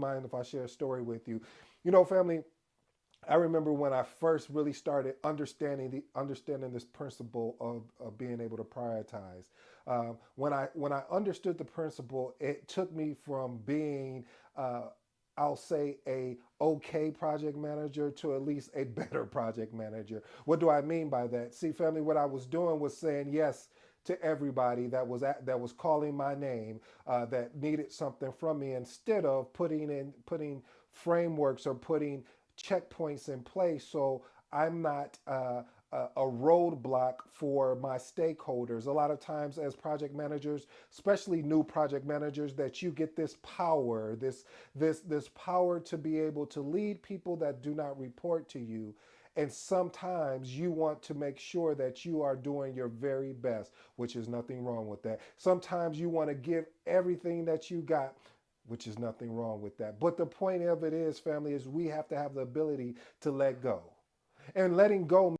mind if I share a story with you? You know, family, I remember when I first really started understanding this principle of being able to prioritize. When I understood the principle, it took me from being I'll say a okay project manager to at least a better project manager. What do I mean by that? See, family, what I was doing was saying yes to everybody that was calling my name, that needed something from me, instead of putting frameworks or putting checkpoints in place, so I'm not a roadblock for my stakeholders. A lot of times, as project managers, especially new project managers, that you get this power, this power to be able to lead people that do not report to you. And sometimes you want to make sure that you are doing your very best, which is nothing wrong with that. Sometimes you want to give everything that you got, which is nothing wrong with that. But the point of it is, family, is we have to have the ability to let go. And letting go